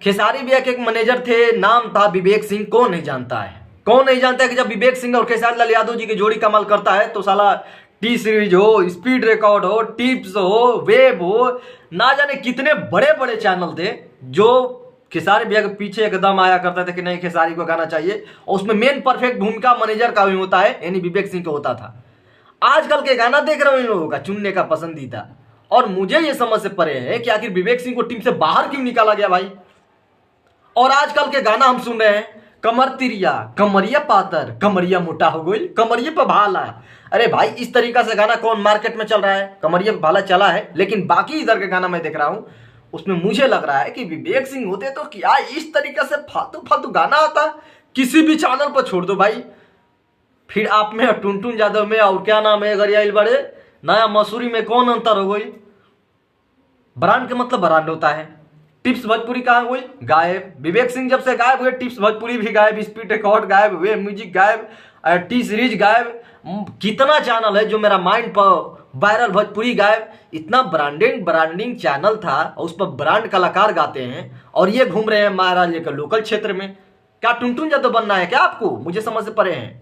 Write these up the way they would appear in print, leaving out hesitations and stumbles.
खेसारी भैया के एक मैनेजर थे, नाम था विवेक सिंह। कौन नहीं जानता है, कौन नहीं जानता है कि जब विवेक सिंह और खेसारी लाल यादव जी की जोड़ी कमाल करता है तो साला टी सीरीज हो, स्पीड रिकॉर्ड हो, टिप्स हो, वेब हो, ना जाने कितने बड़े बड़े चैनल थे जो खेसारी भैया के पीछे एकदम आया करते थे कि नहीं खेसारी को गाना चाहिए। और उसमें मेन परफेक्ट भूमिका मैनेजर का भी होता है, यानी विवेक सिंह का होता था। आजकल के गाना देख रहे हो इन लोगों का चुनने का पसंदीदा, और मुझे ये समझ से परे है कि आखिर विवेक सिंह को टीम से बाहर क्यों निकाला गया भाई। और आजकल के गाना हम सुन रहे हैं, कमर तिरिया, कमरिया पातर, कमरिया मोटा हो गई, कमरिया पे भाला। अरे भाई इस तरीका से गाना कौन मार्केट में चल रहा है? कमरिया पे भाला चला है, लेकिन बाकी इधर के गाना मैं देख रहा हूं उसमें मुझे लग रहा है कि विवेक सिंह होते तो क्या इस तरीका से फालतू फालतू गाना आता। किसी भी चैनल पर छोड़ दो भाई, फिर आप में टुनटुन यादव में और क्या नाम है गरियाल बड़े नया मसूरी में कौन अंतर हो गई? ब्रांड के मतलब ब्रांड होता है। टिप्स भोजपुरी कहाँ हुई? गायब। विवेक सिंह जब से गायब हुए टिप्स भोजपुरी भी गायब, स्पीड रिकॉर्ड गायब, वे म्यूजिक गायब, टी सीरीज गायब। कितना चैनल है जो मेरा माइंड पर वायरल भोजपुरी गायब। इतना ब्रांडिंग चैनल था और उस पर ब्रांड कलाकार गाते हैं और ये घूम रहे हैं महाराज लेकर लोकल क्षेत्र में। क्या टुनटुन यादव बनना है क्या आपको? मुझे समझ से परे हैं।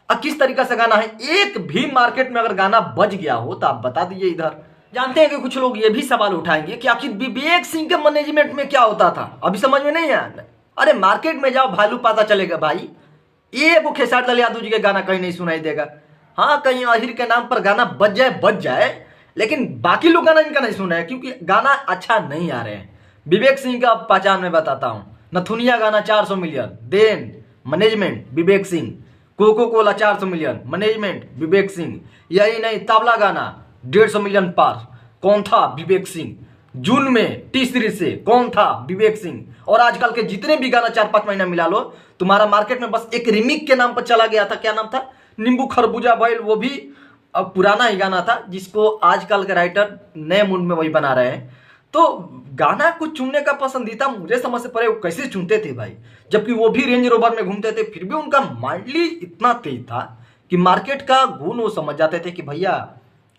अब किस तरीका से गाना है? एक भी मार्केट में अगर गाना बज गया हो तो आप बता दीजिए इधर। जानते हैं कि कुछ लोग ये भी सवाल उठाएंगे कि आखिर विवेक सिंह के मैनेजमेंट में क्या होता था, अभी समझ में नहीं आया। अरे मार्केट में जाओ, वैल्यू पता चलेगा भाई। एक खेसारी लाल यादव जी के गाना कहीं नहीं सुनाई देगा। हाँ, कहीं आहिर के नाम पर गाना बज जाए, लेकिन बाकी लोग गाना इनका नहीं सुन रहे हैं क्योंकि गाना अच्छा नहीं आ रहे हैं। विवेक सिंह का पहचान मैं बताता हूँ। नथुनिया गाना 400 million, then management Vivek Singh. Coco cola 400 million, management Vivek Singh. यही नहीं, तबला गाना 150 मिलियन पार, कौन था? विवेक सिंह। जून में टी सीरीज से कौन था? विवेक सिंह। और आजकल के जितने भी गाना 4-5 महीना मिला लो, तुम्हारा मार्केट में बस एक रिमिक के नाम पर चला गया था। क्या नाम था? नींबू खरबूजा बैल। वो भी अब पुराना ही गाना था जिसको आजकल के राइटर नए मूड में वही बना रहे हैं। तो गाना कुछ चुनने का पसंदीदा मुझे समझ से परे वो कैसे चुनते थे भाई, जबकि वो भी रेंज रोवर में घूमते थे, फिर भी उनका माइंडली इतना तेज था कि मार्केट का गुण वो समझ जाते थे कि भैया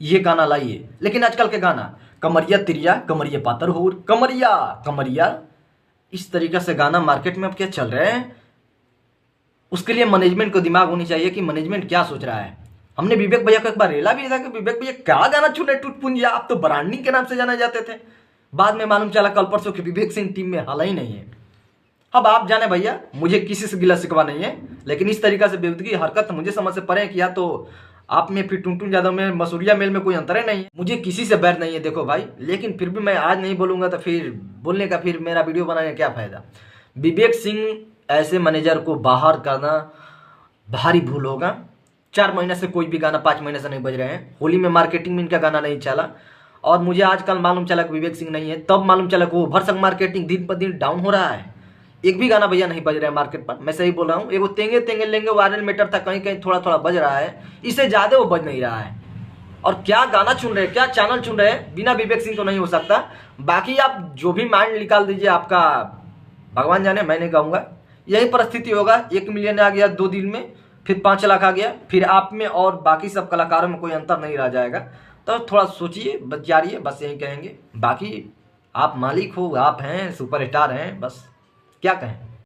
ये गाना लाइए। लेकिन आजकल के गाना कमरिया तिरिया, कमरिया पातर हो, कमरिया कमरिया, इस तरीका से गाना मार्केट में अब क्या चल रहे हैं। उसके लिए मैनेजमेंट को दिमाग होनी चाहिए कि मैनेजमेंट क्या सोच रहा है। हमने विवेक भैया को एक बार रेला भी था कि विवेक भैया क्या गाना चुन रहे टूटपुंजिया, आप तो ब्रांडिंग के नाम से जाने जाते थे। बाद में मालूम चला कल परसों कि विवेक सिंह टीम में हाल ही नहीं है। अब आप जाने भैया, मुझे किसी से गिला शिकवा नहीं है, लेकिन इस तरीका से बेवदगी हरकत मुझे समझ से परे है कि या तो आप में फिर टुनटुन यादव में मसूरिया मेल में कोई अंतर ही नहीं है। मुझे किसी से बैर नहीं है देखो भाई, लेकिन फिर भी मैं आज नहीं बोलूंगा तो फिर बोलने का फिर मेरा वीडियो बनाने का क्या फायदा। विवेक सिंह ऐसे मैनेजर को बाहर करना भारी भूल होगा। 4 महीने से कोई भी गाना 5 महीने से नहीं बज रहे हैं। होली में मार्केटिंग में इनका गाना नहीं चला और मुझे आजकल मालूम चला कि विवेक सिंह नहीं है, तब मालूम चला कि वो भरसक मार्केटिंग दिन पर दिन डाउन हो रहा है। एक भी गाना भैया नहीं बज रहा है मार्केट पर, मैं सही बोल रहा हूँ। एगो तेंगे तेंगे लेंगे वायरल मीटर था, कहीं कहीं थोड़ा थोड़ा बज रहा है, इससे ज़्यादा वो बज नहीं रहा है। और क्या गाना चुन रहे हैं, क्या चैनल चुन रहे हैं, बिना विवेक सिंह तो नहीं हो सकता। बाकी आप जो भी माइंड निकाल दीजिए, आपका भगवान जाने, मैं नहीं कहूँगा। यही परिस्थिति होगा, 1 मिलियन आ गया 2 दिन में, फिर 5 लाख आ गया, फिर आप में और बाकी सब कलाकारों में कोई अंतर नहीं रह जाएगा। तो थोड़ा सोचिए, बचिए, बस यही कहेंगे। बाकी आप मालिक हो, आप हैं सुपरस्टार हैं, बस क्या कहें।